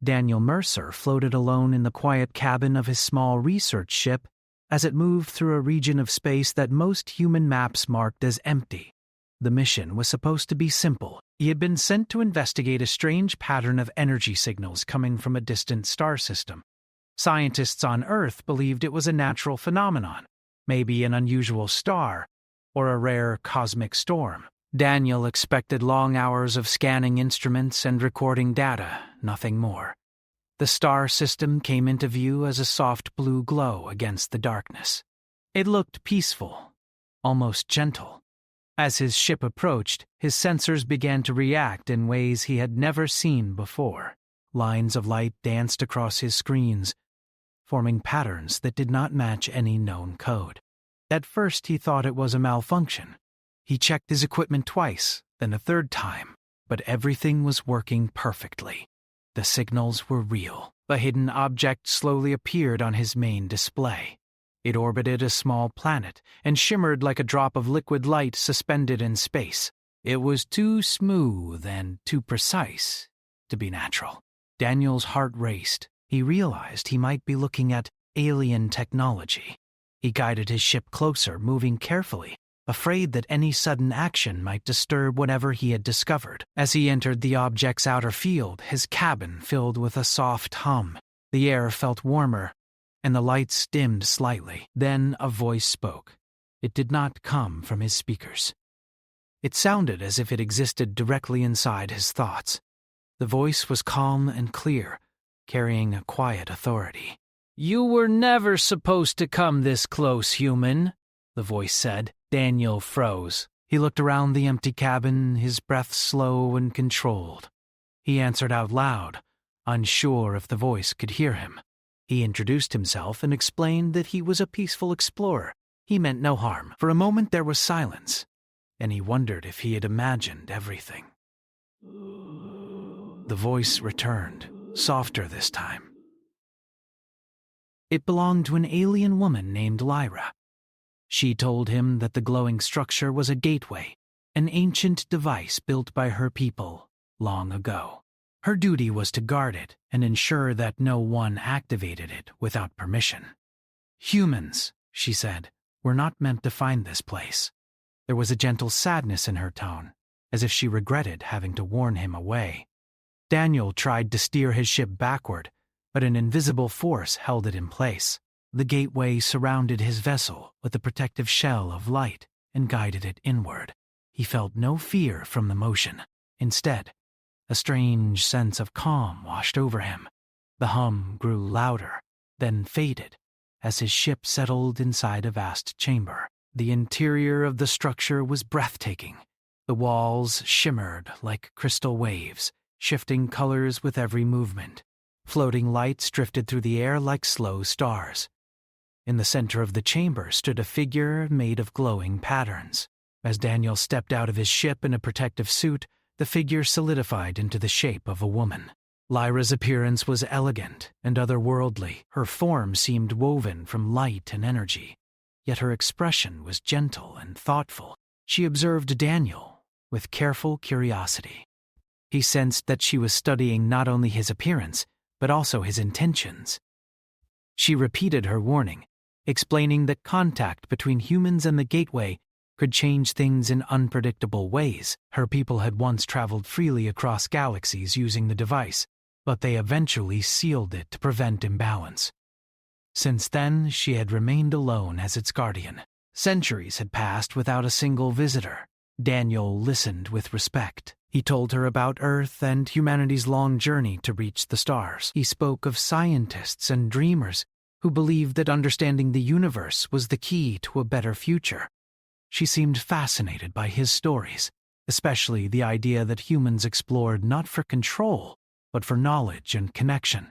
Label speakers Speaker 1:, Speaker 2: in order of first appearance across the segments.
Speaker 1: Daniel Mercer floated alone in the quiet cabin of his small research ship as it moved through a region of space that most human maps marked as empty. The mission was supposed to be simple. He had been sent to investigate a strange pattern of energy signals coming from a distant star system. Scientists on Earth believed it was a natural phenomenon, maybe an unusual star, or a rare cosmic storm. Daniel expected long hours of scanning instruments and recording data, nothing more. The star system came into view as a soft blue glow against the darkness. It looked peaceful, almost gentle. As his ship approached, his sensors began to react in ways he had never seen before. Lines of light danced across his screens, forming patterns that did not match any known code. At first he thought it was a malfunction. He checked his equipment twice, then a third time, but everything was working perfectly. The signals were real. A hidden object slowly appeared on his main display. It orbited a small planet and shimmered like a drop of liquid light suspended in space. It was too smooth and too precise to be natural. Daniel's heart raced. He realized he might be looking at alien technology. He guided his ship closer, moving carefully, afraid that any sudden action might disturb whatever he had discovered. As he entered the object's outer field, his cabin filled with a soft hum. The air felt warmer, and the lights dimmed slightly. Then a voice spoke. It did not come from his speakers. It sounded as if it existed directly inside his thoughts. The voice was calm and clear, carrying a quiet authority. "You were never supposed to come this close, human," the voice said. Daniel froze. He looked around the empty cabin, his breath slow and controlled. He answered out loud, unsure if the voice could hear him. He introduced himself and explained that he was a peaceful explorer. He meant no harm. For a moment there was silence, and he wondered if he had imagined everything. The voice returned, softer this time. It belonged to an alien woman named Lyra. She told him that the glowing structure was a gateway, an ancient device built by her people long ago. Her duty was to guard it and ensure that no one activated it without permission. Humans, she said, were not meant to find this place. There was a gentle sadness in her tone, as if she regretted having to warn him away. Daniel tried to steer his ship backward, but an invisible force held it in place. The gateway surrounded his vessel with a protective shell of light and guided it inward. He felt no fear from the motion. Instead, a strange sense of calm washed over him. The hum grew louder, then faded, as his ship settled inside a vast chamber. The interior of the structure was breathtaking. The walls shimmered like crystal waves, shifting colors with every movement. Floating lights drifted through the air like slow stars. In the center of the chamber stood a figure made of glowing patterns. As Daniel stepped out of his ship in a protective suit, the figure solidified into the shape of a woman. Lyra's appearance was elegant and otherworldly. Her form seemed woven from light and energy, yet her expression was gentle and thoughtful. She observed Daniel with careful curiosity. He sensed that she was studying not only his appearance, but also his intentions. She repeated her warning, explaining that contact between humans and the gateway could change things in unpredictable ways. Her people had once traveled freely across galaxies using the device, but they eventually sealed it to prevent imbalance. Since then, she had remained alone as its guardian. Centuries had passed without a single visitor. Daniel listened with respect. He told her about Earth and humanity's long journey to reach the stars. He spoke of scientists and dreamers who believed that understanding the universe was the key to a better future. She seemed fascinated by his stories, especially the idea that humans explored not for control, but for knowledge and connection.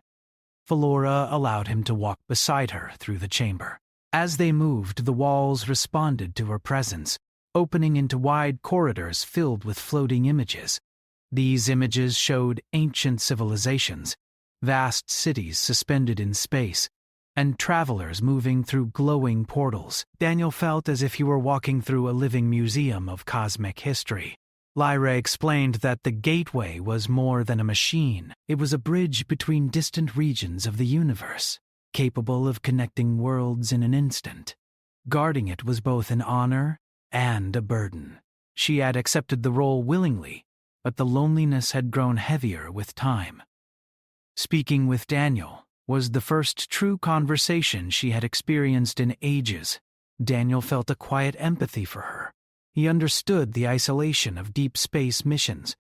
Speaker 1: Flora allowed him to walk beside her through the chamber. As they moved, the walls responded to her presence, opening into wide corridors filled with floating images. These images showed ancient civilizations, vast cities suspended in space, and travelers moving through glowing portals. Daniel felt as if he were walking through a living museum of cosmic history. Lyra explained that the gateway was more than a machine. It was a bridge between distant regions of the universe, capable of connecting worlds in an instant. Guarding it was both an honor and a burden. She had accepted the role willingly, but the loneliness had grown heavier with time. Speaking with Daniel was the first true conversation she had experienced in ages. Daniel felt a quiet empathy for her. He understood the isolation of deep space missions,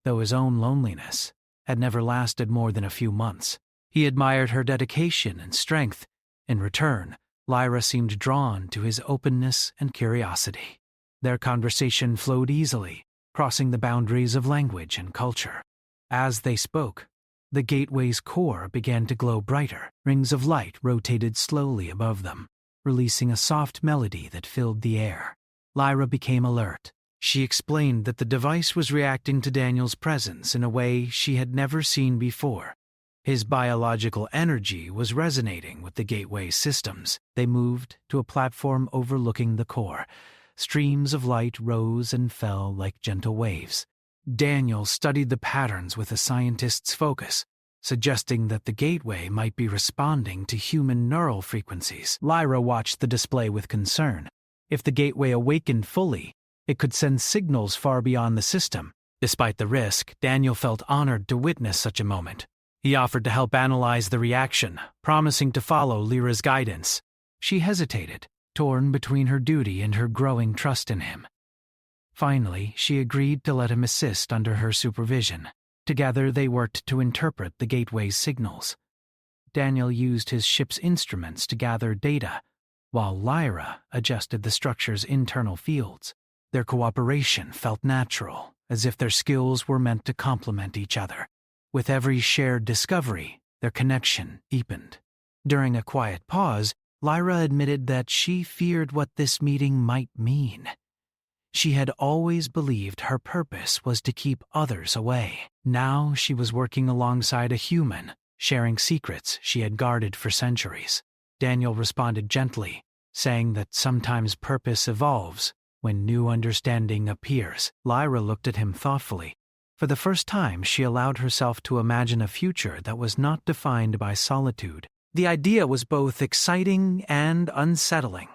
Speaker 1: though his own loneliness had never lasted more than a few months. He admired her dedication and strength. In return, Lyra seemed drawn to his openness and curiosity. Their conversation flowed easily, crossing the boundaries of language and culture. As they spoke, the gateway's core began to glow brighter. Rings of light rotated slowly above them, releasing a soft melody that filled the air. Lyra became alert. She explained that the device was reacting to Daniel's presence in a way she had never seen before. His biological energy was resonating with the gateway's systems. They moved to a platform overlooking the core. Streams of light rose and fell like gentle waves. Daniel studied the patterns with a scientist's focus, suggesting that the gateway might be responding to human neural frequencies. Lyra watched the display with concern. If the gateway awakened fully, it could send signals far beyond the system. Despite the risk, Daniel felt honored to witness such a moment. He offered to help analyze the reaction, promising to follow Lyra's guidance. She hesitated, torn between her duty and her growing trust in him. Finally, she agreed to let him assist under her supervision. Together they worked to interpret the gateway's signals. Daniel used his ship's instruments to gather data, while Lyra adjusted the structure's internal fields. Their cooperation felt natural, as if their skills were meant to complement each other. With every shared discovery, their connection deepened. During a quiet pause, Lyra admitted that she feared what this meeting might mean. She had always believed her purpose was to keep others away. Now she was working alongside a human, sharing secrets she had guarded for centuries. Daniel responded gently, saying that sometimes purpose evolves when new understanding appears. Lyra looked at him thoughtfully. For the first time, she allowed herself to imagine a future that was not defined by solitude. The idea was both exciting and unsettling.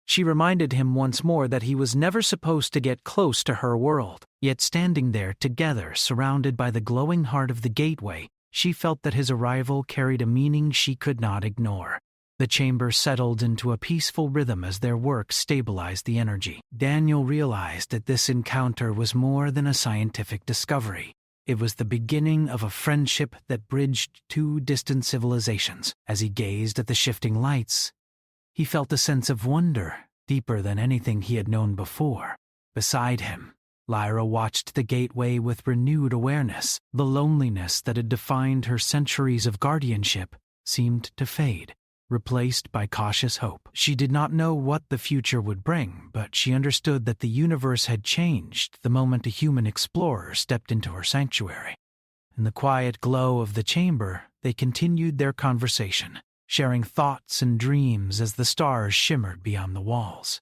Speaker 1: She reminded him once more that he was never supposed to get close to her world. Yet standing there together, surrounded by the glowing heart of the gateway, she felt that his arrival carried a meaning she could not ignore. The chamber settled into a peaceful rhythm as their work stabilized the energy. Daniel realized that this encounter was more than a scientific discovery. It was the beginning of a friendship that bridged two distant civilizations. As he gazed at the shifting lights, he felt a sense of wonder, deeper than anything he had known before. Beside him, Lyra watched the gateway with renewed awareness. The loneliness that had defined her centuries of guardianship seemed to fade, replaced by cautious hope. She did not know what the future would bring, but she understood that the universe had changed the moment a human explorer stepped into her sanctuary. In the quiet glow of the chamber, they continued their conversation, sharing thoughts and dreams as the stars shimmered beyond the walls.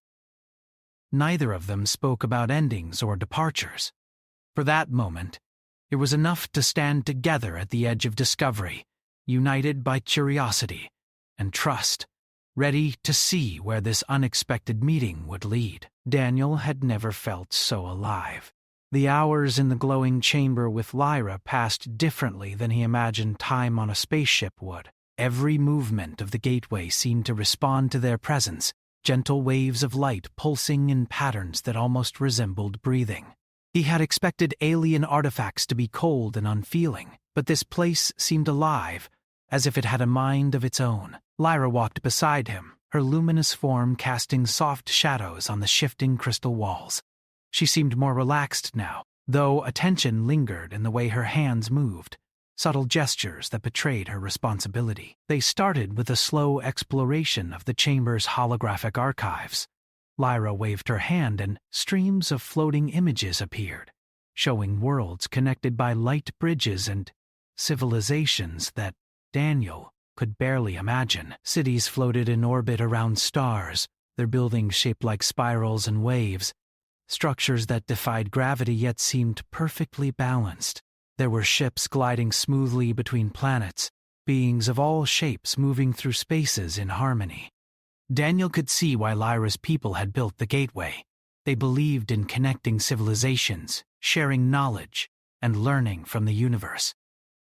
Speaker 1: Neither of them spoke about endings or departures. For that moment, it was enough to stand together at the edge of discovery, united by curiosity and trust, ready to see where this unexpected meeting would lead. Daniel had never felt so alive. The hours in the glowing chamber with Lyra passed differently than he imagined time on a spaceship would. Every movement of the gateway seemed to respond to their presence, gentle waves of light pulsing in patterns that almost resembled breathing. He had expected alien artifacts to be cold and unfeeling, but this place seemed alive, as if it had a mind of its own. Lyra walked beside him, her luminous form casting soft shadows on the shifting crystal walls. She seemed more relaxed now, though attention lingered in the way her hands moved, subtle gestures that betrayed her responsibility. They started with a slow exploration of the chamber's holographic archives. Lyra waved her hand and streams of floating images appeared, showing worlds connected by light bridges and civilizations that Daniel could barely imagine. Cities floated in orbit around stars, their buildings shaped like spirals and waves. structures that defied gravity yet seemed perfectly balanced. There were ships gliding smoothly between planets, beings of all shapes moving through spaces in harmony. Daniel could see why Lyra's people had built the gateway. They believed in connecting civilizations, sharing knowledge, and learning from the universe.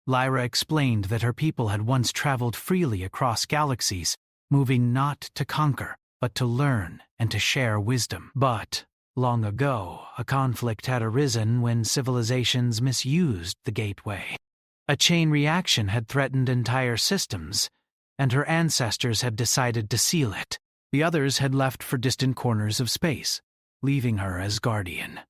Speaker 1: Lyra explained that her people had once traveled freely across galaxies, moving not to conquer, but to learn and to share wisdom. But, long ago, a conflict had arisen when civilizations misused the gateway. A chain reaction had threatened entire systems, and her ancestors had decided to seal it. The others had left for distant corners of space, leaving her as guardian.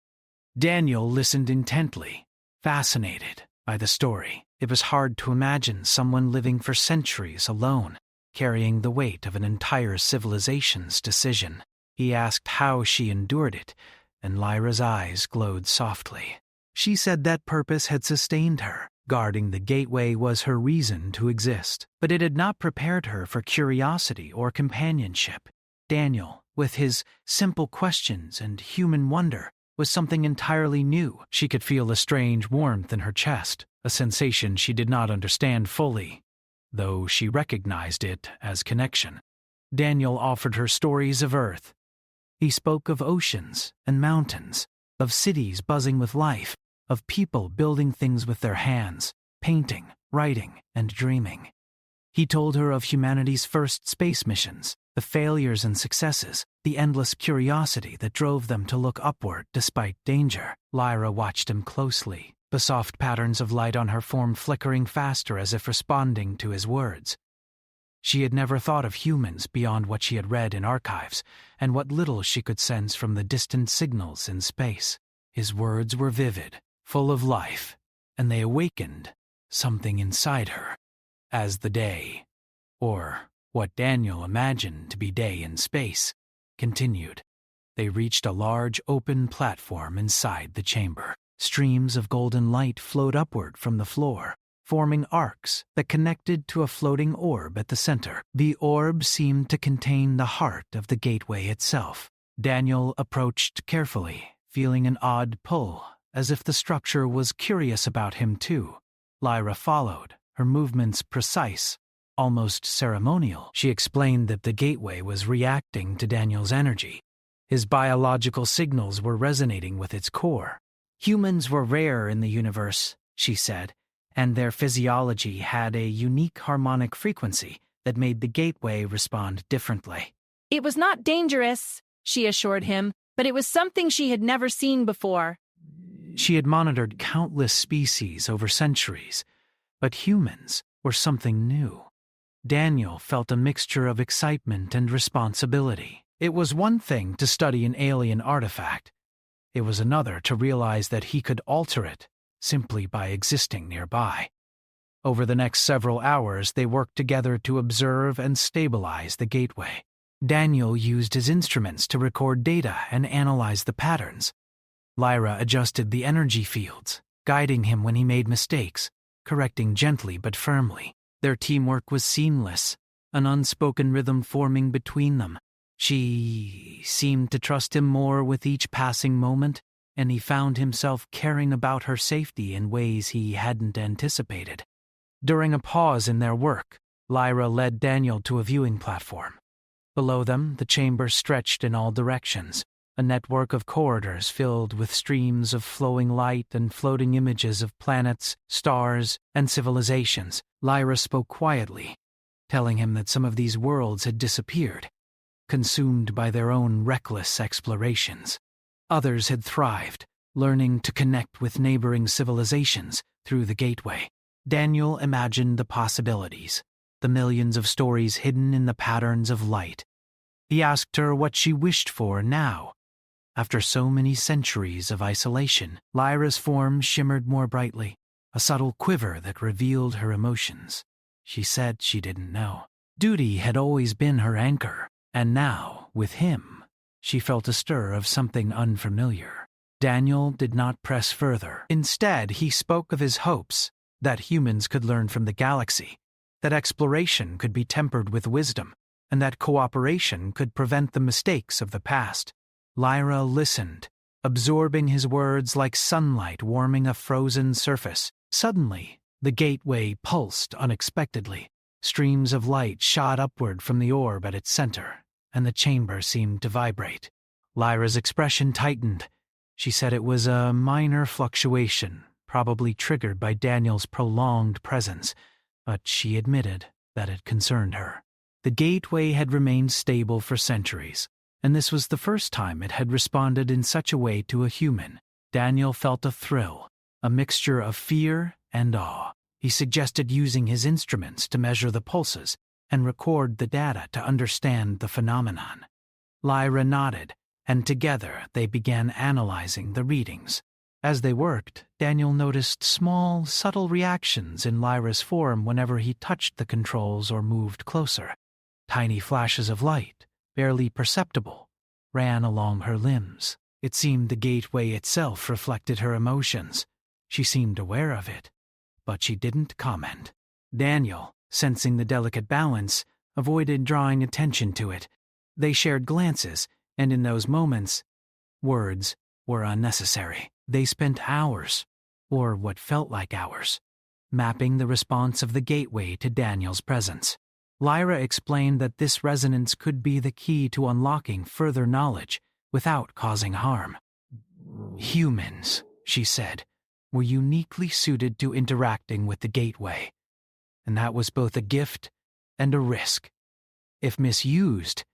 Speaker 1: Daniel listened intently, fascinated by the story. It was hard to imagine someone living for centuries alone, carrying the weight of an entire civilization's decision. He asked how she endured it, and Lyra's eyes glowed softly. She said that purpose had sustained her. Guarding the gateway was her reason to exist, but it had not prepared her for curiosity or companionship. Daniel, with his simple questions and human wonder, was something entirely new. She could feel a strange warmth in her chest, a sensation she did not understand fully, though she recognized it as connection. Daniel offered her stories of Earth. He spoke of oceans and mountains, of cities buzzing with life, of people building things with their hands, painting, writing, and dreaming. He told her of humanity's first space missions, the failures and successes, the endless curiosity that drove them to look upward despite danger. Lyra watched him closely, the soft patterns of light on her form flickering faster as if responding to his words. She had never thought of humans beyond what she had read in archives, and what little she could sense from the distant signals in space. His words were vivid, full of life, and they awakened something inside her. As the day, or what Daniel imagined to be day in space, continued, they reached a large open platform inside the chamber. Streams of golden light flowed upward from the floor, forming arcs that connected to a floating orb at the center. The orb seemed to contain the heart of the gateway itself. Daniel approached carefully, feeling an odd pull, as if the structure was curious about him too. Lyra followed, her movements precise, almost ceremonial. She explained that the gateway was reacting to Daniel's energy. His biological signals were resonating with its core. Humans were rare in the universe, she said, and their physiology had a unique harmonic frequency that made the gateway respond differently.
Speaker 2: It was not dangerous, she assured him, but it was something she had never seen before.
Speaker 1: She had monitored countless species over centuries, but humans were something new. Daniel felt a mixture of excitement and responsibility. It was one thing to study an alien artifact. It was another to realize that he could alter it simply by existing nearby. Over the next several hours, they worked together to observe and stabilize the gateway. Daniel used his instruments to record data and analyze the patterns. Lyra adjusted the energy fields, guiding him when he made mistakes, correcting gently but firmly. Their teamwork was seamless, an unspoken rhythm forming between them. She seemed to trust him more with each passing moment, and he found himself caring about her safety in ways he hadn't anticipated. During a pause in their work, Lyra led Daniel to a viewing platform. Below them, the chamber stretched in all directions, a network of corridors filled with streams of flowing light and floating images of planets, stars, and civilizations. Lyra spoke quietly, telling him that some of these worlds had disappeared, consumed by their own reckless explorations. Others had thrived, learning to connect with neighboring civilizations through the gateway. Daniel imagined the possibilities, the millions of stories hidden in the patterns of light. He asked her what she wished for now. After so many centuries of isolation, Lyra's form shimmered more brightly, a subtle quiver that revealed her emotions. She said she didn't know. Duty had always been her anchor, and now, with him, she felt a stir of something unfamiliar. Daniel did not press further. Instead, he spoke of his hopes that humans could learn from the galaxy, that exploration could be tempered with wisdom, and that cooperation could prevent the mistakes of the past. Lyra listened, absorbing his words like sunlight warming a frozen surface. Suddenly, the gateway pulsed unexpectedly. Streams of light shot upward from the orb at its center, and the chamber seemed to vibrate. Lyra's expression tightened. She said it was a minor fluctuation, probably triggered by Daniel's prolonged presence, but she admitted that it concerned her. The gateway had remained stable for centuries, and this was the first time it had responded in such a way to a human. Daniel felt a thrill, a mixture of fear and awe. He suggested using his instruments to measure the pulses and record the data to understand the phenomenon. Lyra nodded, and together they began analyzing the readings. As they worked, Daniel noticed small, subtle reactions in Lyra's form whenever he touched the controls or moved closer. Tiny flashes of light, barely perceptible, ran along her limbs. It seemed the gateway itself reflected her emotions. She seemed aware of it, but she didn't comment. Daniel, sensing the delicate balance, avoided drawing attention to it. They shared glances, and in those moments, words were unnecessary. They spent hours, or what felt like hours, mapping the response of the gateway to Daniel's presence. Lyra explained that this resonance could be the key to unlocking further knowledge without causing harm. Humans, she said, were uniquely suited to interacting with the gateway, and that was both a gift and a risk. If misused,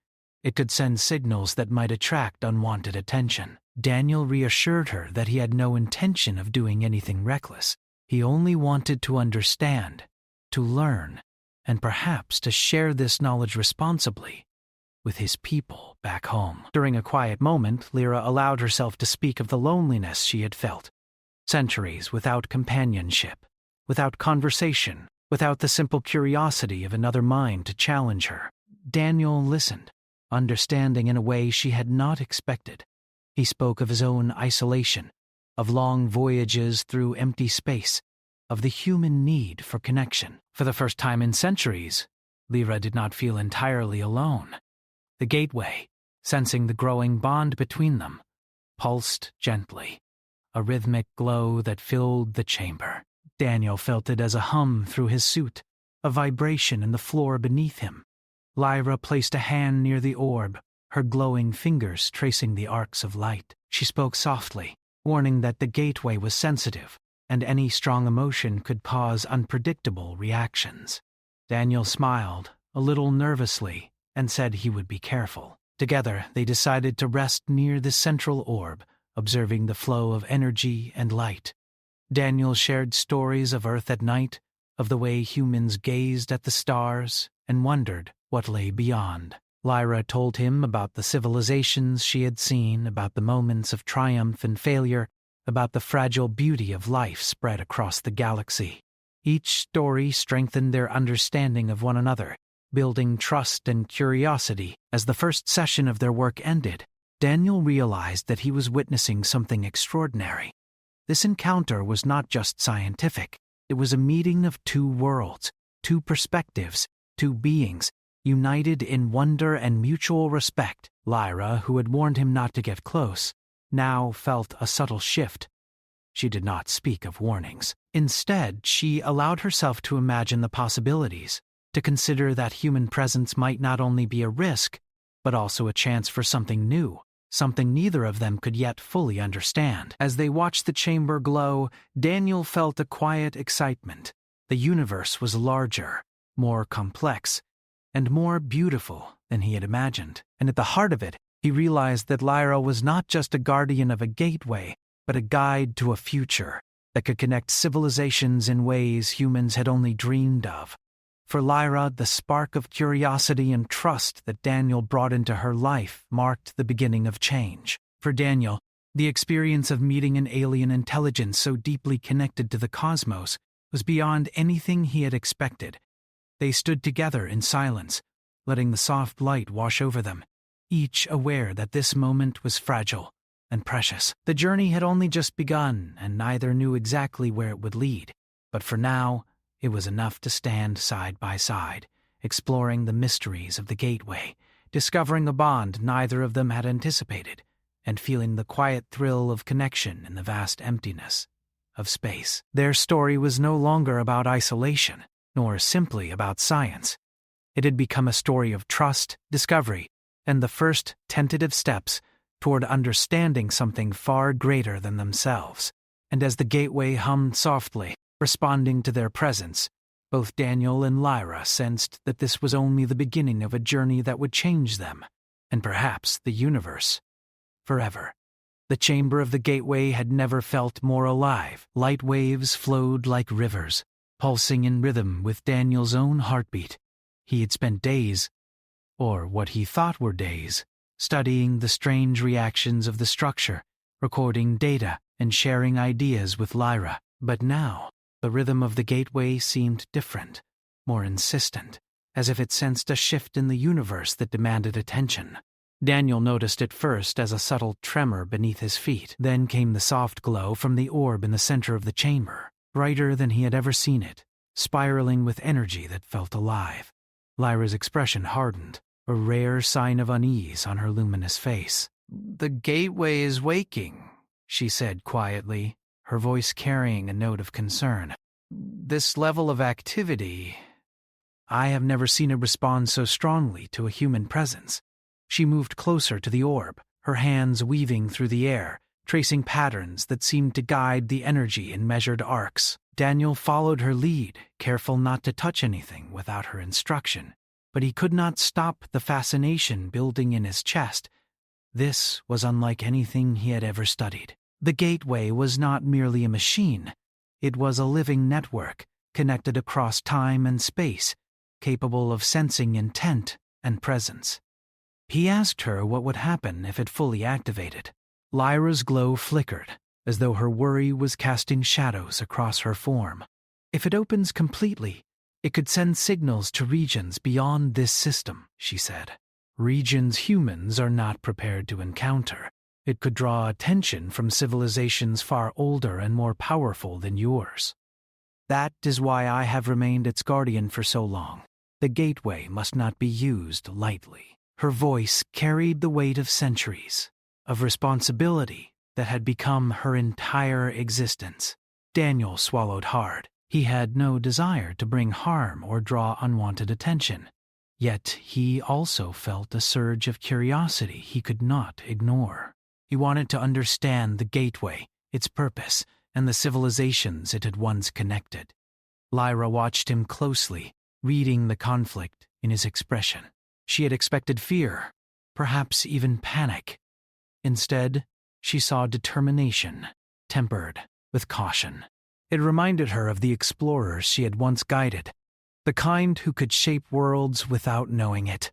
Speaker 1: it could send signals that might attract unwanted attention. Daniel reassured her that he had no intention of doing anything reckless. He only wanted to understand, to learn, and perhaps to share this knowledge responsibly with his people back home. During a quiet moment, Lyra allowed herself to speak of the loneliness she had felt. Centuries without companionship, without conversation, without the simple curiosity of another mind to challenge her. Daniel listened, understanding in a way she had not expected. He spoke of his own isolation, of long voyages through empty space, of the human need for connection. For the first time in centuries, Lyra did not feel entirely alone. The gateway, sensing the growing bond between them, pulsed gently, a rhythmic glow that filled the chamber. Daniel felt it as a hum through his suit, a vibration in the floor beneath him. Lyra placed a hand near the orb, her glowing fingers tracing the arcs of light. She spoke softly, warning that the gateway was sensitive, and any strong emotion could cause unpredictable reactions. Daniel smiled, a little nervously, and said he would be careful. Together, they decided to rest near the central orb, observing the flow of energy and light. Daniel shared stories of Earth at night, of the way humans gazed at the stars and wondered what lay beyond. Lyra told him about the civilizations she had seen, about the moments of triumph and failure, about the fragile beauty of life spread across the galaxy. Each story strengthened their understanding of one another, building trust and curiosity. As the first session of their work ended, Daniel realized that he was witnessing something extraordinary. This encounter was not just scientific. It was a meeting of two worlds, two perspectives, two beings, united in wonder and mutual respect. Lyra, who had warned him not to get close, now felt a subtle shift. She did not speak of warnings. Instead, she allowed herself to imagine the possibilities, to consider that human presence might not only be a risk, but also a chance for something new, something neither of them could yet fully understand. As they watched the chamber glow, Daniel felt a quiet excitement. The universe was larger, more complex, and more beautiful than he had imagined. And at the heart of it, he realized that Lyra was not just a guardian of a gateway, but a guide to a future that could connect civilizations in ways humans had only dreamed of. For Lyra, the spark of curiosity and trust that Daniel brought into her life marked the beginning of change. For Daniel, the experience of meeting an alien intelligence so deeply connected to the cosmos was beyond anything he had expected. They stood together in silence, letting the soft light wash over them, each aware that this moment was fragile and precious. The journey had only just begun, and neither knew exactly where it would lead. But for now, it was enough to stand side by side, exploring the mysteries of the gateway, discovering a bond neither of them had anticipated, and feeling the quiet thrill of connection in the vast emptiness of space. Their story was no longer about isolation, nor simply about science. It had become a story of trust, discovery, and the first tentative steps toward understanding something far greater than themselves. And as the gateway hummed softly, responding to their presence, both Daniel and Lyra sensed that this was only the beginning of a journey that would change them, and perhaps the universe, forever. The chamber of the gateway had never felt more alive. Light waves flowed like rivers, pulsing in rhythm with Daniel's own heartbeat. He had spent days, or what he thought were days, studying the strange reactions of the structure, recording data, and sharing ideas with Lyra. But now, the rhythm of the gateway seemed different, more insistent, as if it sensed a shift in the universe that demanded attention. Daniel noticed it first as a subtle tremor beneath his feet. Then came the soft glow from the orb in the center of the chamber, brighter than he had ever seen it, spiraling with energy that felt alive. Lyra's expression hardened, a rare sign of unease on her luminous face. "The gateway is waking," she said quietly, her voice carrying a note of concern. "This level of activity, I have never seen it respond so strongly to a human presence." She moved closer to the orb, her hands weaving through the air, tracing patterns that seemed to guide the energy in measured arcs. Daniel followed her lead, careful not to touch anything without her instruction, but he could not stop the fascination building in his chest. This was unlike anything he had ever studied. The gateway was not merely a machine. It was a living network, connected across time and space, capable of sensing intent and presence. He asked her what would happen if it fully activated. Lyra's glow flickered, as though her worry was casting shadows across her form. "If it opens completely, it could send signals to regions beyond this system," she said. "Regions humans are not prepared to encounter. It could draw attention from civilizations far older and more powerful than yours. That is why I have remained its guardian for so long. The gateway must not be used lightly." Her voice carried the weight of centuries, of responsibility that had become her entire existence. Daniel swallowed hard. He had no desire to bring harm or draw unwanted attention. Yet he also felt a surge of curiosity he could not ignore. He wanted to understand the gateway, its purpose, and the civilizations it had once connected. Lyra watched him closely, reading the conflict in his expression. She had expected fear, perhaps even panic. Instead, she saw determination, tempered with caution. It reminded her of the explorers she had once guided, the kind who could shape worlds without knowing it.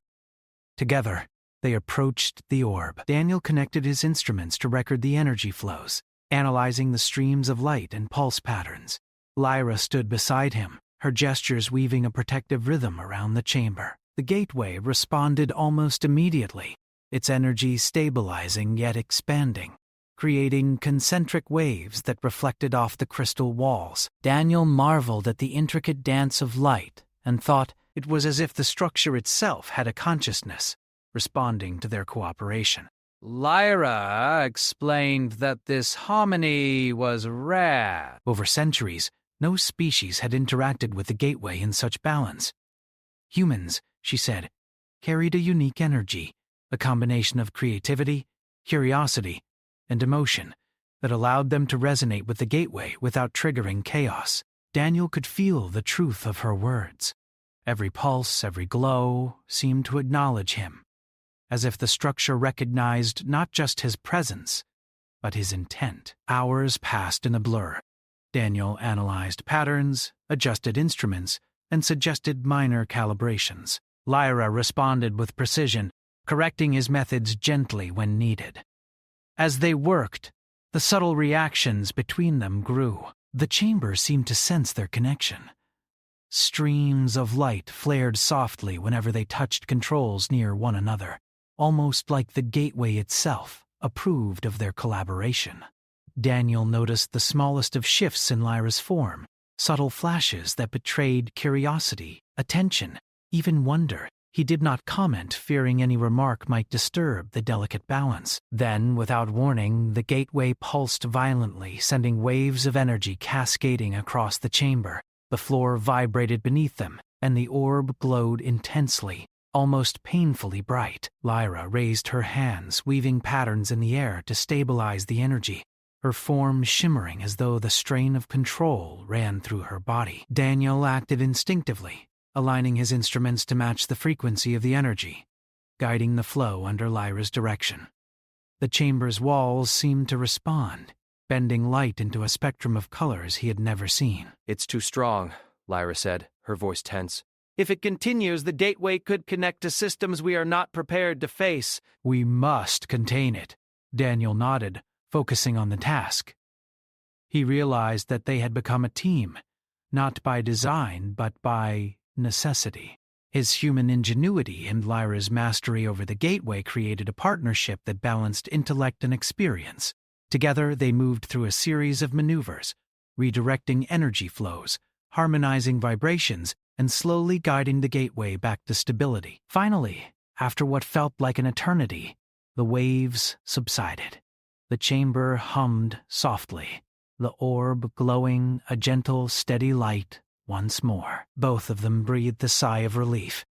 Speaker 1: Together, they approached the orb. Daniel connected his instruments to record the energy flows, analyzing the streams of light and pulse patterns. Lyra stood beside him, her gestures weaving a protective rhythm around the chamber. The gateway responded almost immediately, its energy stabilizing yet expanding, creating concentric waves that reflected off the crystal walls. Daniel marveled at the intricate dance of light and thought it was as if the structure itself had a consciousness, responding to their cooperation. Lyra explained that this harmony was rare. Over centuries, no species had interacted with the gateway in such balance. Humans, she said, carried a unique energy, a combination of creativity, curiosity, and emotion that allowed them to resonate with the gateway without triggering chaos. Daniel could feel the truth of her words. Every pulse, every glow seemed to acknowledge him, as if the structure recognized not just his presence, but his intent. Hours passed in a blur. Daniel analyzed patterns, adjusted instruments, and suggested minor calibrations. Lyra responded with precision, correcting his methods gently when needed. As they worked, the subtle reactions between them grew. The chamber seemed to sense their connection. Streams of light flared softly whenever they touched controls near one another, almost like the gateway itself approved of their collaboration. Daniel noticed the smallest of shifts in Lyra's form, subtle flashes that betrayed curiosity, attention, even wonder. He did not comment, fearing any remark might disturb the delicate balance. Then, without warning, the gateway pulsed violently, sending waves of energy cascading across the chamber. The floor vibrated beneath them, and the orb glowed intensely, almost painfully bright. Lyra raised her hands, weaving patterns in the air to stabilize the energy, her form shimmering as though the strain of control ran through her body. Daniel acted instinctively, aligning his instruments to match the frequency of the energy, guiding the flow under Lyra's direction. The chamber's walls seemed to respond, bending light into a spectrum of colors he had never seen.
Speaker 3: "It's too strong," Lyra said, her voice tense. "If it continues, the gateway could connect to systems we are not prepared to face."
Speaker 1: "We must contain it," Daniel nodded, focusing on the task. He realized that they had become a team, not by design but by necessity. His human ingenuity and Lyra's mastery over the gateway created a partnership that balanced intellect and experience. Together, they moved through a series of maneuvers, redirecting energy flows, harmonizing vibrations, and slowly guiding the gateway back to stability. Finally, after what felt like an eternity, the waves subsided. The chamber hummed softly, the orb glowing a gentle, steady light once more. Both of them breathed a sigh of relief.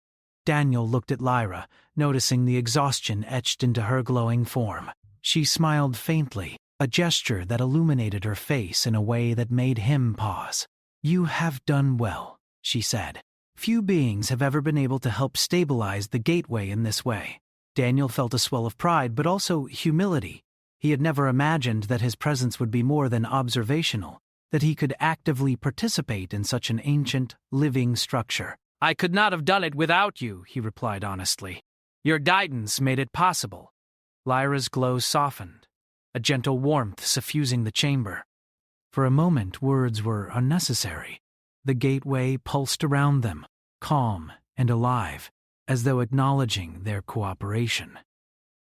Speaker 1: Daniel looked at Lyra, noticing the exhaustion etched into her glowing form. She smiled faintly, a gesture that illuminated her face in a way that made him pause. "You have done well," she said. "Few beings have ever been able to help stabilize the gateway in this way." Daniel felt a swell of pride, but also humility. He had never imagined that his presence would be more than observational, that he could actively participate in such an ancient, living structure.
Speaker 3: "I could not have done it without you," he replied honestly. "Your guidance made it possible."
Speaker 1: Lyra's glow softened, a gentle warmth suffusing the chamber. For a moment, words were unnecessary. The gateway pulsed around them, calm and alive, as though acknowledging their cooperation.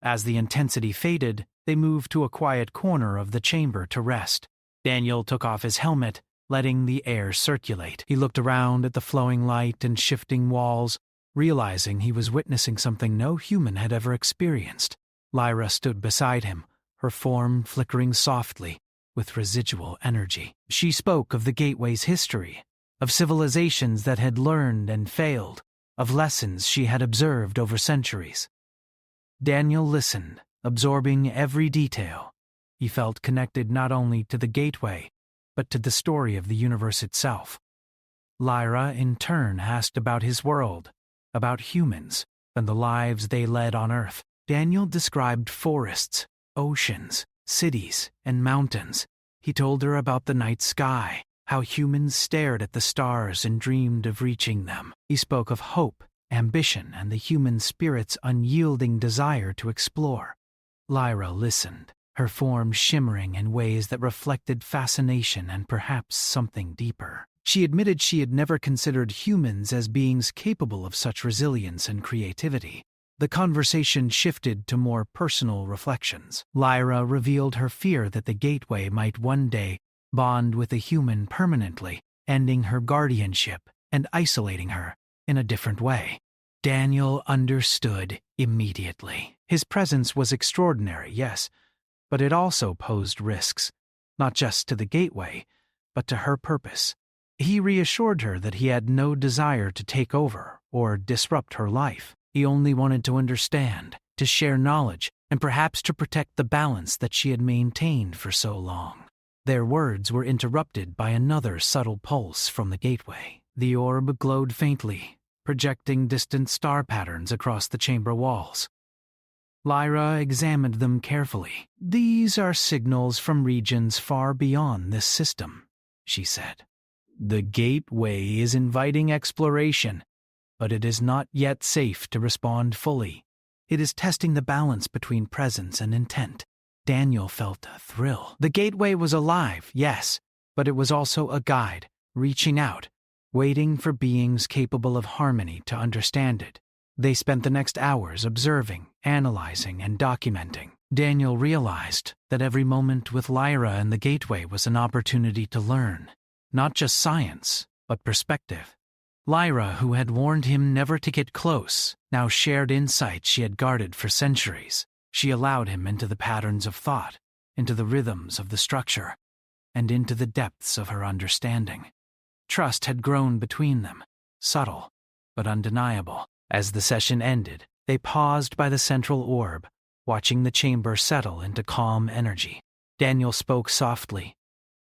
Speaker 1: As the intensity faded, they moved to a quiet corner of the chamber to rest. Daniel took off his helmet, letting the air circulate. He looked around at the flowing light and shifting walls, realizing he was witnessing something no human had ever experienced. Lyra stood beside him, her form flickering softly, with residual energy. She spoke of the gateway's history, of civilizations that had learned and failed, of lessons she had observed over centuries. Daniel listened, absorbing every detail. He felt connected not only to the gateway, but to the story of the universe itself. Lyra, in turn, asked about his world, about humans, and the lives they led on Earth. Daniel described forests, oceans, cities, and mountains. He told her about the night sky, how humans stared at the stars and dreamed of reaching them. He spoke of hope, ambition, and the human spirit's unyielding desire to explore. Lyra listened, her form shimmering in ways that reflected fascination and perhaps something deeper. She admitted she had never considered humans as beings capable of such resilience and creativity. The conversation shifted to more personal reflections. Lyra revealed her fear that the gateway might one day bond with a human permanently, ending her guardianship and isolating her in a different way. Daniel understood immediately. His presence was extraordinary, yes, but it also posed risks, not just to the gateway, but to her purpose. He reassured her that he had no desire to take over or disrupt her life. He only wanted to understand, to share knowledge, and perhaps to protect the balance that she had maintained for so long. Their words were interrupted by another subtle pulse from the gateway. The orb glowed faintly, projecting distant star patterns across the chamber walls. Lyra examined them carefully. "These are signals from regions far beyond this system," she said. "The gateway is inviting exploration, but it is not yet safe to respond fully. It is testing the balance between presence and intent." Daniel felt a thrill. The gateway was alive, yes, but it was also a guide, reaching out, waiting for beings capable of harmony to understand it. They spent the next hours observing, analyzing, and documenting. Daniel realized that every moment with Lyra and the gateway was an opportunity to learn, not just science, but perspective. Lyra, who had warned him never to get close, now shared insights she had guarded for centuries. She allowed him into the patterns of thought, into the rhythms of the structure, and into the depths of her understanding. Trust had grown between them, subtle but undeniable. As the session ended, they paused by the central orb, watching the chamber settle into calm energy. Daniel spoke softly.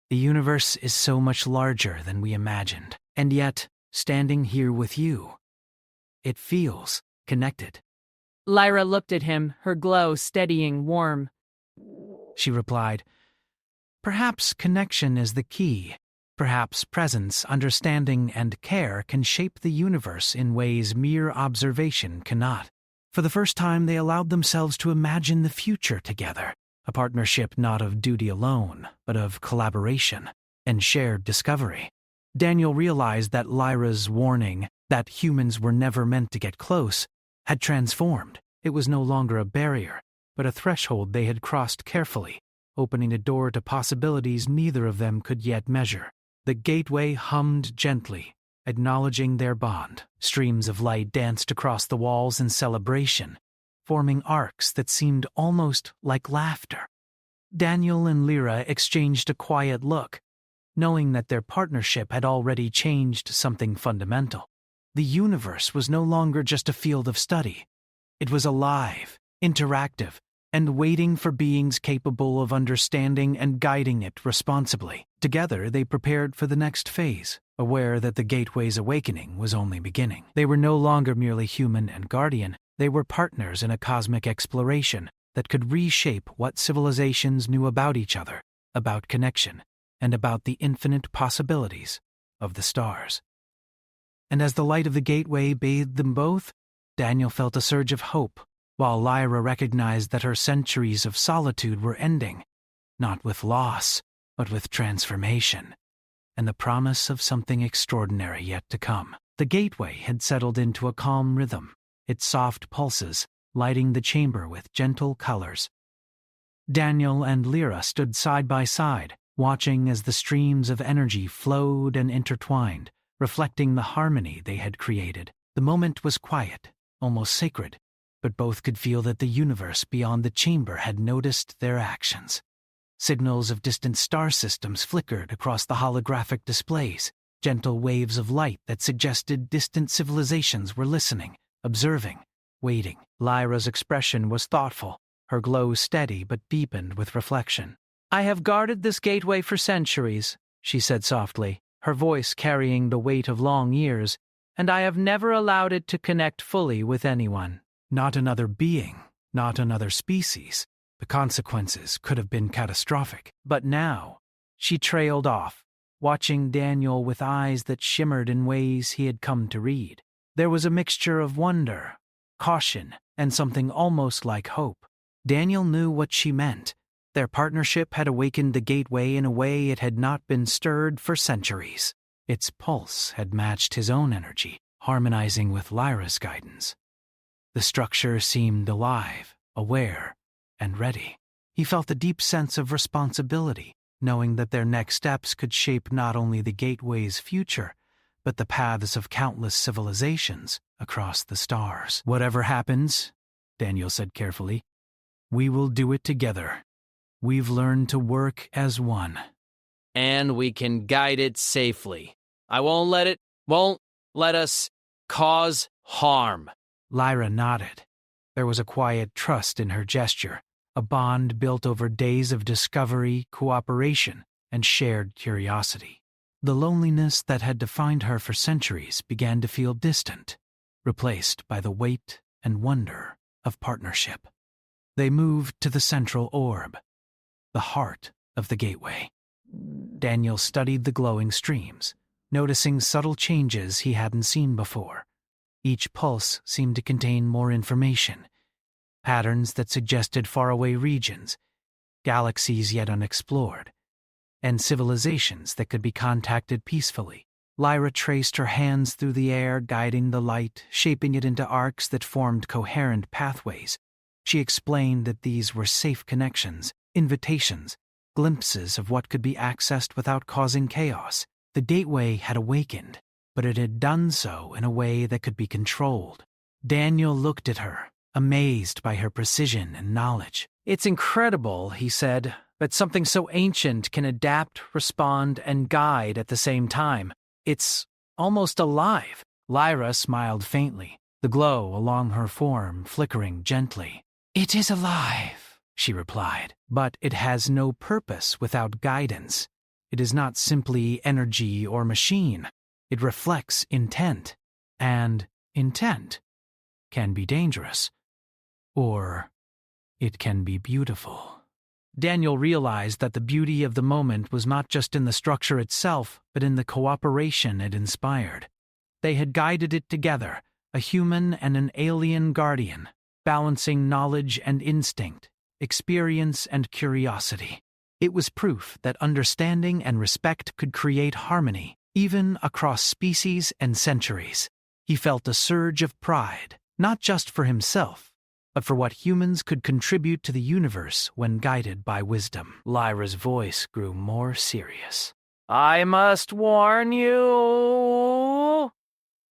Speaker 1: "The universe is so much larger than we imagined, and yet, standing here with you, it feels connected."
Speaker 2: Lyra looked at him, her glow steadying warm.
Speaker 1: She replied, "Perhaps connection is the key. Perhaps presence, understanding, and care can shape the universe in ways mere observation cannot." For the first time, they allowed themselves to imagine the future together, a partnership not of duty alone, but of collaboration and shared discovery. Daniel realized that Lyra's warning, that humans were never meant to get close, had transformed. It was no longer a barrier, but a threshold they had crossed carefully, opening a door to possibilities neither of them could yet measure. The gateway hummed gently, acknowledging their bond. Streams of light danced across the walls in celebration, forming arcs that seemed almost like laughter. Daniel and Lyra exchanged a quiet look, knowing that their partnership had already changed something fundamental. The universe was no longer just a field of study. It was alive, interactive, and waiting for beings capable of understanding and guiding it responsibly. Together, they prepared for the next phase, aware that the gateway's awakening was only beginning. They were no longer merely human and guardian. They were partners in a cosmic exploration that could reshape what civilizations knew about each other, about connection, and about the infinite possibilities of the stars. And as the light of the gateway bathed them both, Daniel felt a surge of hope, while Lyra recognized that her centuries of solitude were ending, not with loss, but with transformation, and the promise of something extraordinary yet to come. The gateway had settled into a calm rhythm, its soft pulses lighting the chamber with gentle colors. Daniel and Lyra stood side by side, watching as the streams of energy flowed and intertwined, reflecting the harmony they had created. The moment was quiet, almost sacred, but both could feel that the universe beyond the chamber had noticed their actions. Signals of distant star systems flickered across the holographic displays, gentle waves of light that suggested distant civilizations were listening, observing, waiting. Lyra's expression was thoughtful, her glow steady but deepened with reflection. "I have guarded this gateway for centuries," she said softly, her voice carrying the weight of long years, "and I have never allowed it to connect fully with anyone." Not another being, not another species. The consequences could have been catastrophic. But now, she trailed off, watching Daniel with eyes that shimmered in ways he had come to read. There was a mixture of wonder, caution, and something almost like hope. Daniel knew what she meant. Their partnership had awakened the gateway in a way it had not been stirred for centuries. Its pulse had matched his own energy, harmonizing with Lyra's guidance. The structure seemed alive, aware, and ready. He felt a deep sense of responsibility, knowing that their next steps could shape not only the gateway's future, but the paths of countless civilizations across the stars. "Whatever happens," Daniel said carefully, "we will do it together. We've learned to work as one.
Speaker 3: And we can guide it safely. I won't let us cause harm."
Speaker 1: Lyra nodded. There was a quiet trust in her gesture, a bond built over days of discovery, cooperation, and shared curiosity. The loneliness that had defined her for centuries began to feel distant, replaced by the weight and wonder of partnership. They moved to the central orb, the heart of the gateway. Daniel studied the glowing streams, noticing subtle changes he hadn't seen before. Each pulse seemed to contain more information, patterns that suggested faraway regions, galaxies yet unexplored, and civilizations that could be contacted peacefully. Lyra traced her hands through the air, guiding the light, shaping it into arcs that formed coherent pathways. She explained that these were safe connections, invitations, glimpses of what could be accessed without causing chaos. The gateway had awakened, but it had done so in a way that could be controlled. Daniel looked at her, amazed by her precision and knowledge.
Speaker 3: "It's incredible," he said, "that something so ancient can adapt, respond, and guide at the same time. It's almost alive."
Speaker 1: Lyra smiled faintly, the glow along her form flickering gently. "It is alive," she replied, "but it has no purpose without guidance. It is not simply energy or machine. It reflects intent, and intent can be dangerous, or it can be beautiful." Daniel realized that the beauty of the moment was not just in the structure itself, but in the cooperation it inspired. They had guided it together, a human and an alien guardian, balancing knowledge and instinct, experience and curiosity. It was proof that understanding and respect could create harmony, even across species and centuries. He felt a surge of pride, not just for himself, but for what humans could contribute to the universe when guided by wisdom.
Speaker 3: Lyra's voice grew more serious. "I must warn you."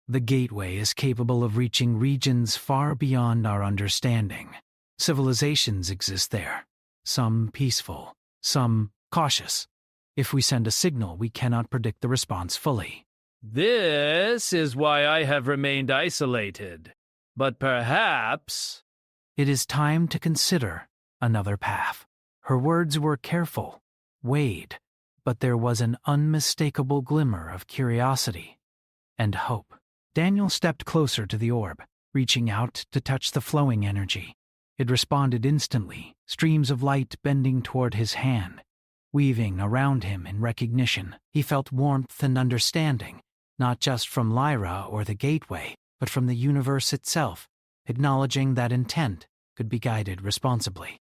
Speaker 1: The Gateway is capable of reaching regions far beyond our understanding. Civilizations exist there, some peaceful, some cautious. If we send a signal, we cannot predict the response fully.
Speaker 3: "This is why I have remained isolated. But perhaps—"
Speaker 1: It is time to consider another path. Her words were careful, weighed, but there was an unmistakable glimmer of curiosity and hope. Daniel stepped closer to the orb, reaching out to touch the flowing energy. It responded instantly, streams of light bending toward his hand, weaving around him in recognition. He felt warmth and understanding, not just from Lyra or the Gateway, but from the universe itself, acknowledging that intent could be guided responsibly.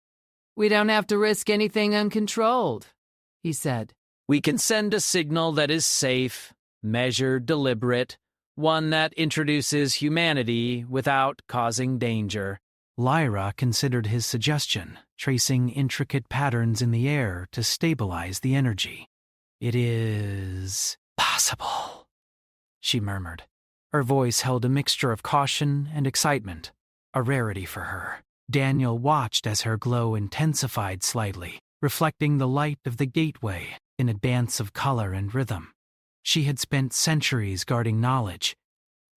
Speaker 2: "We don't have to risk anything uncontrolled," he said.
Speaker 3: "We can send a signal that is safe, measured, deliberate, one that introduces humanity without causing danger."
Speaker 1: Lyra considered his suggestion, tracing intricate patterns in the air to stabilize the energy. "It is possible," she murmured. Her voice held a mixture of caution and excitement, a rarity for her. Daniel watched as her glow intensified slightly, reflecting the light of the Gateway in a dance of color and rhythm. She had spent centuries guarding knowledge,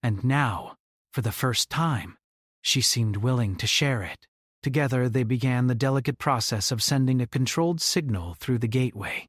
Speaker 1: and now, for the first time, she seemed willing to share it. Together they began the delicate process of sending a controlled signal through the Gateway.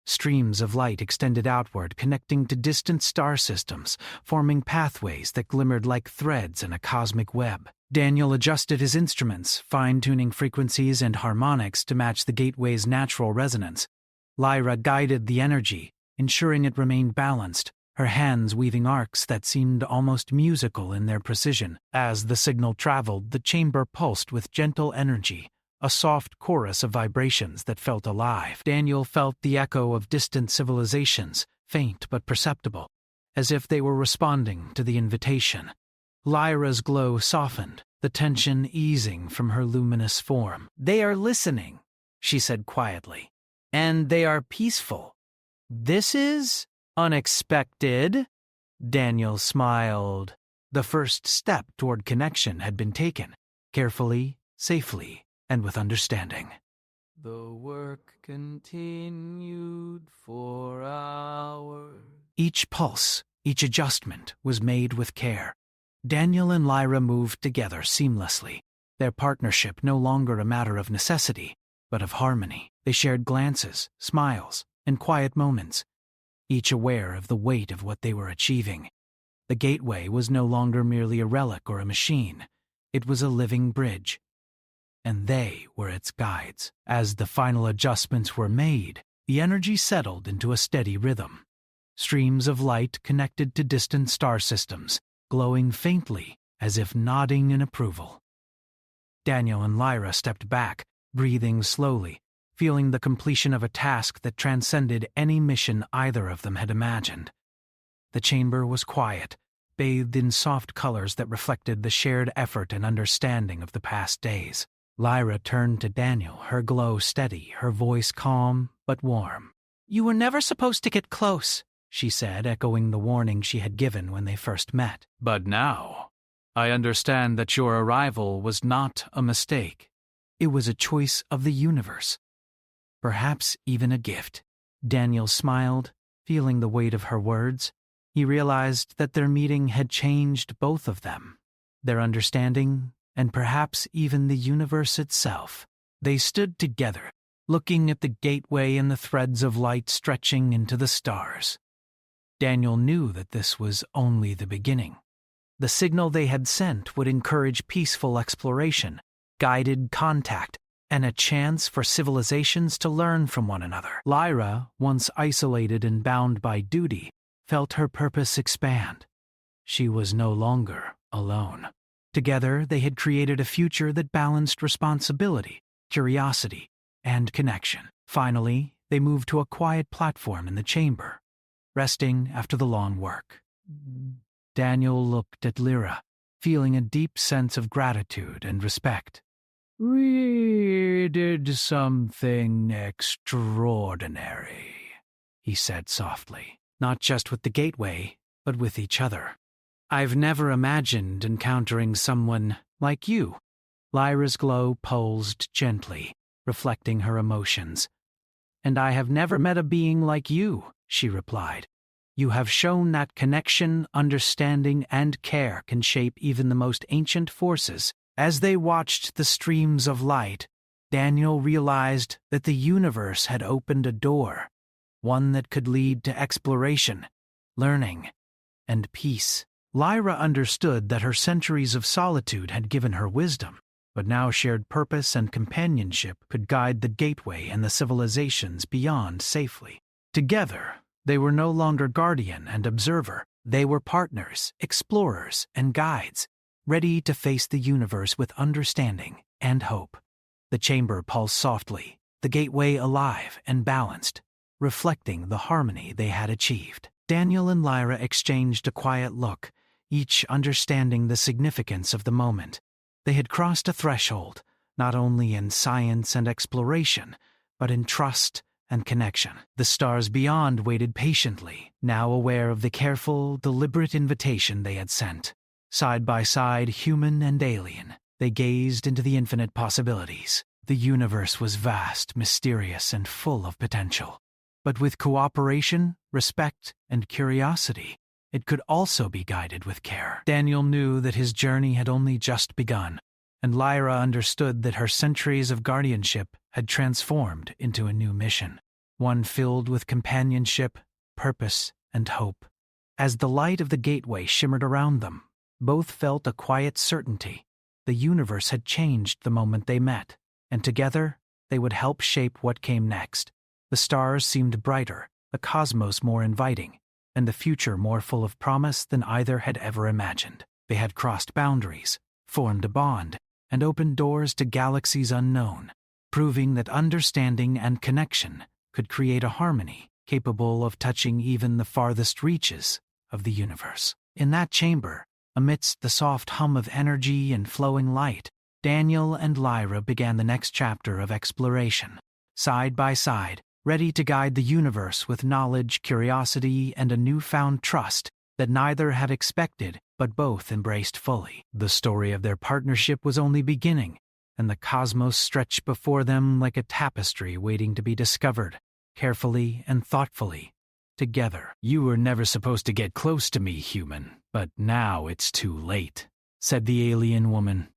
Speaker 1: Streams of light extended outward, connecting to distant star systems, forming pathways that glimmered like threads in a cosmic web. Daniel adjusted his instruments, fine-tuning frequencies and harmonics to match the Gateway's natural resonance. Lyra guided the energy, ensuring it remained balanced, her hands weaving arcs that seemed almost musical in their precision. As the signal traveled, the chamber pulsed with gentle energy, a soft chorus of vibrations that felt alive. Daniel felt the echo of distant civilizations, faint but perceptible, as if they were responding to the invitation. Lyra's glow softened, the tension easing from her luminous form. "They are listening," she said quietly, "and they are peaceful. This is unexpected." Daniel smiled. The first step toward connection had been taken, carefully, safely, and with understanding.
Speaker 3: The work continued for hours.
Speaker 1: Each pulse, each adjustment was made with care. Daniel and Lyra moved together seamlessly, their partnership no longer a matter of necessity, but of harmony. They shared glances, smiles, and quiet moments, each aware of the weight of what they were achieving. The Gateway was no longer merely a relic or a machine. It was a living bridge, and they were its guides. As the final adjustments were made, the energy settled into a steady rhythm. Streams of light connected to distant star systems, glowing faintly as if nodding in approval. Daniel and Lyra stepped back, breathing slowly, feeling the completion of a task that transcended any mission either of them had imagined. The chamber was quiet, bathed in soft colors that reflected the shared effort and understanding of the past days. Lyra turned to Daniel, her glow steady, her voice calm but warm. "You were never supposed to get close," she said, echoing the warning she had given when they first met.
Speaker 3: "But now, I understand that your arrival was not a mistake."
Speaker 1: "It was a choice of the universe. Perhaps even a gift." Daniel smiled, feeling the weight of her words. He realized that their meeting had changed both of them, their understanding, and perhaps even the universe itself. They stood together, looking at the gateway and the threads of light stretching into the stars. Daniel knew that this was only the beginning. The signal they had sent would encourage peaceful exploration, guided contact, and a chance for civilizations to learn from one another. Lyra, once isolated and bound by duty, felt her purpose expand. She was no longer alone. Together, they had created a future that balanced responsibility, curiosity, and connection. Finally, they moved to a quiet platform in the chamber, resting after the long work. Daniel looked at Lyra, feeling a deep sense of gratitude and respect.
Speaker 3: "We did something extraordinary,"
Speaker 1: he said softly. "Not just with the gateway, but with each other. I've never imagined encountering someone like you." Lyra's glow pulsed gently, reflecting her emotions. "And I have never met a being like you," she replied. "You have shown that connection, understanding, and care can shape even the most ancient forces." As they watched the streams of light, Daniel realized that the universe had opened a door, one that could lead to exploration, learning, and peace. Lyra understood that her centuries of solitude had given her wisdom, but now shared purpose and companionship could guide the gateway and the civilizations beyond safely. Together, they were no longer guardian and observer. They were partners, explorers, and guides, ready to face the universe with understanding and hope. The chamber pulsed softly, the gateway alive and balanced, reflecting the harmony they had achieved. Daniel and Lyra exchanged a quiet look, each understanding the significance of the moment. They had crossed a threshold, not only in science and exploration, but in trust and connection. The stars beyond waited patiently, now aware of the careful, deliberate invitation they had sent. Side by side, human and alien, they gazed into the infinite possibilities. The universe was vast, mysterious, and full of potential. But with cooperation, respect, and curiosity, it could also be guided with care. Daniel knew that his journey had only just begun, and Lyra understood that her centuries of guardianship had transformed into a new mission, one filled with companionship, purpose, and hope. As the light of the gateway shimmered around them, both felt a quiet certainty. The universe had changed the moment they met, and together they would help shape what came next. The stars seemed brighter, the cosmos more inviting, and the future more full of promise than either had ever imagined. They had crossed boundaries, formed a bond, and opened doors to galaxies unknown, proving that understanding and connection could create a harmony capable of touching even the farthest reaches of the universe. In that chamber, amidst the soft hum of energy and flowing light, Daniel and Lyra began the next chapter of exploration. Side by side, ready to guide the universe with knowledge, curiosity, and a newfound trust that neither had expected but both embraced fully. The story of their partnership was only beginning, and the cosmos stretched before them like a tapestry waiting to be discovered, carefully and thoughtfully, together. "You were never supposed to get close to me, human, but now it's too late," said the alien woman,